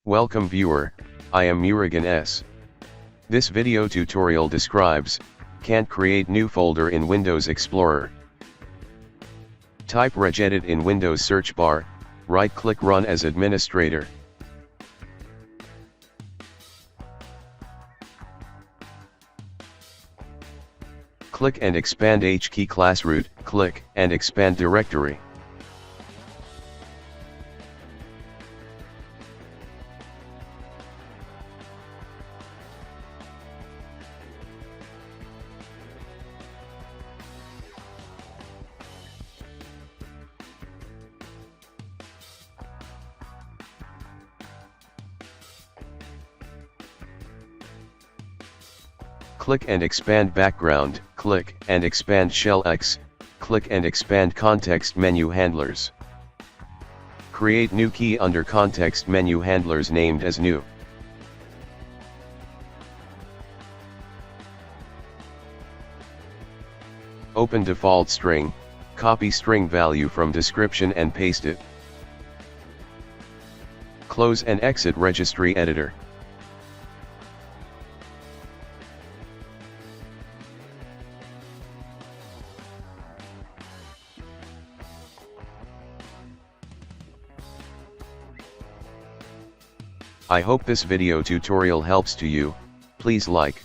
Welcome viewer, I am Murugan S. This video tutorial describes, can't create new folder in Windows Explorer. Type regedit in Windows search bar, right-click Run as administrator. Click and expand HKey class root, click and expand directory. Click and expand background, click and expand shell X, click and expand context menu handlers. Create new key under context menu handlers named as new. Open default string, copy string value from description and paste it. Close and exit registry editor. I hope this video tutorial helps to you. Please like,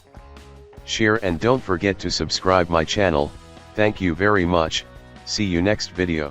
share and don't forget to subscribe my channel. Thank you very much. See you next video.